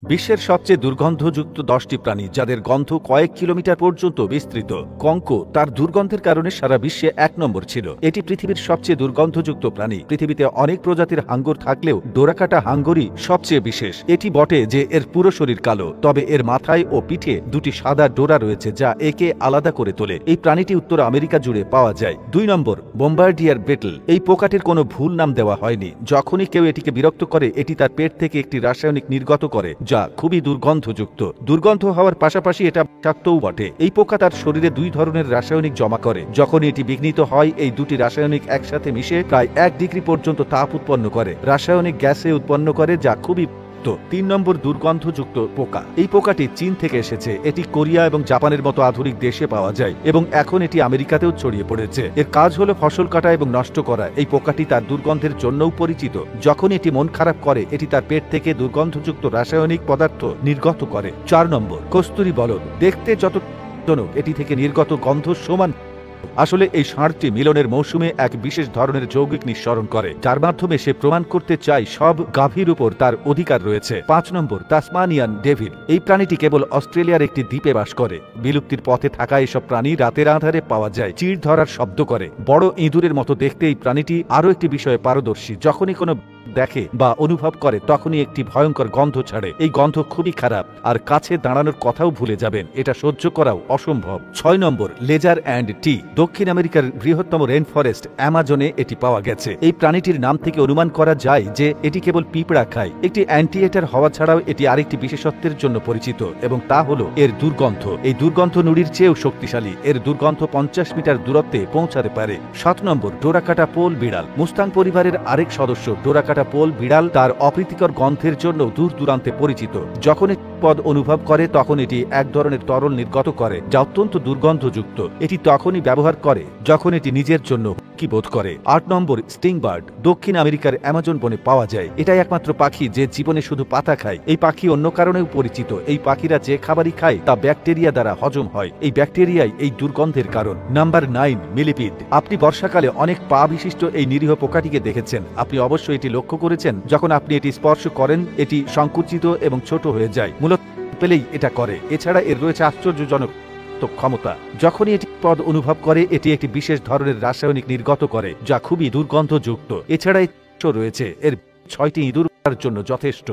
বিশ্বের সবচেয়ে দুর্গন্ধযুক্ত 10টি প্রাণী যাদের গন্ধ কয়েক কিলোমিটার পর্যন্ত বিস্তৃত। কঙ্ক তার দুর্গন্ধের কারণে সারা বিশ্বে 1 নম্বর ছিল। এটি পৃথিবীর সবচেয়ে দুর্গন্ধযুক্ত প্রাণী। পৃথিবীতে অনেক প্রজাতির হাঙ্গর থাকলেও ডোরাকাটা হাঙ্গরই সবচেয়ে বিশেষ। এটি বটে যে এর পুরো শরীর কালো, তবে এর মাথায় ও পিঠে দুটি সাদা ডোরা রয়েছে যা একে আলাদা করে তোলে। এই প্রাণীটি উত্তর আমেরিকা জুড়ে পাওয়া যায়। 2 নম্বর, বোম্বার্ডিয়ার বেটল। এই পোকাটির কোনো ভুল নাম দেওয়া হয়নি। যখনই কেউ এটিকে বিরক্ত করে এটি তার পেট থেকে একটি রাসায়নিক নির্গত করে যা খুবই দুর্গন্ধযুক্ত। দুর্গন্ধ হওয়ার পাশাপাশি এটা বিষাক্তও বটে। এই পোকা তার শরীরে 2 ধরনের রাসায়নিক জমা করে। যখন এটি বিঘ্নিত হয় এই দুটি রাসায়নিক একসাথে মিশে প্রায় 1 ডিগ্রি পর্যন্ত তাপ উৎপন্ন করে, রাসায়নিক গ্যাসে উৎপন্ন করে যা খুবই। 3 নম্বর দুর্গন্ধযুক্ত পোকা। এই পোকাটি চীন থেকে এসেছে। এটি কোরিয়া এবং জাপানের মতো আধুনিক দেশে পাওয়া যায় এবং এখন এটি আমেরিকাতেও ছড়িয়ে পড়েছে। এর কাজ হলো ফসল কাটা এবং নষ্ট করা। এই পোকাটি তার দুর্গন্ধের জন্যও পরিচিত। যখন এটি মন খারাপ করে এটি তার পেট থেকে দুর্গন্ধযুক্ত রাসায়নিক পদার্থ নির্গত করে। 4 নম্বর, কস্তুরী বলদ। দেখতে যত এটি থেকে নির্গত গন্ধ সমান। আসলে এই ষাঁড়টি মিলনের মৌসুমে এক বিশেষ ধরনের যৌগিক নিঃসরণ করে, যার মাধ্যমে সে প্রমাণ করতে চায় সব গাভীর উপর তার অধিকার রয়েছে। 5 নম্বর, তাসমানিয়ান ডেভিল। এই প্রাণীটি কেবল অস্ট্রেলিয়ার একটি দ্বীপে বাস করে। বিলুপ্তির পথে থাকা এসব প্রাণী রাতের আঁধারে পাওয়া যায়, চিড় ধরার শব্দ করে। বড় ইঁদুরের মতো দেখতে এই প্রাণীটি আরও একটি বিষয়ে পারদর্শী। যখনই কোনো দেখে বা অনুভব করে তখনই একটি ভয়ঙ্কর গন্ধ ছাড়ে। এই গন্ধ খুবই খারাপ, আর কাছে দাঁড়ানোর কথাও ভুলে যাবেন। এটা সহ্য করাও অসম্ভব। 6 নম্বর, লেজার অ্যান্ড টি। দক্ষিণ আমেরিকার বৃহত্তম রেন ফরেস্ট অ্যামাজনে এটি পাওয়া গেছে। এই প্রাণীটির নাম থেকে অনুমান করা যায় যে এটি কেবল পিঁপড়া খায়। একটি অ্যান্টিএটার হওয়া ছাড়াও এটি আরেকটি বিশেষত্বের জন্য পরিচিত এবং তা হলো এর দুর্গন্ধ। এই দুর্গন্ধ নুড়ির চেয়েও শক্তিশালী। এর দুর্গন্ধ 50 মিটার দূরত্বে পৌঁছাতে পারে। 7 নম্বর, ডোরাকাটা পোল বিড়াল। মুস্তাং পরিবারের আরেক সদস্য ডোরাকাটা পোল বিড়াল তার অপ্রীতিকর গন্ধের জন্য দূর দূরান্তে পরিচিত। যখন পদ অনুভব করে তখন এটি এক ধরনের তরল নির্গত করে যা অত্যন্ত দুর্গন্ধযুক্ত। এটি তখনই ব্যবহার করে যখন এটি নিজের জন্য হুমকি বোধ করে। 8 নম্বর, স্টিং বার্ড। দক্ষিণ আমেরিকার অ্যামাজন বনে পাওয়া যায়। এটাই একমাত্র পাখি যে জীবনে শুধু পাতা খায়। এই পাখি অন্য কারণেও পরিচিত। এই পাখিরা যে খাবারই খায় তা ব্যাকটেরিয়া দ্বারা হজম হয়। এই ব্যাকটেরিয়াই এই দুর্গন্ধের কারণ। Number 9, millipede. আপনি বর্ষাকালে অনেক পা বিশিষ্ট এই নিরীহ পোকাটিকে দেখেছেন। আপনি অবশ্যই এটি লক্ষ্য করেছেন। যখন আপনি এটি স্পর্শ করেন এটি সংকুচিত এবং ছোট হয়ে যায়। মূলত পেলেই এটা করে। এছাড়া এর রয়েছে আশ্চর্যজনক ক্ষমতা। যখনই এটি পদ অনুভব করে এটি একটি বিশেষ ধরনের রাসায়নিক নির্গত করে যা খুবই দুর্গন্ধযুক্ত। এছাড়া রয়েছে এর 6টি ইঁদুর জন্য যথেষ্ট।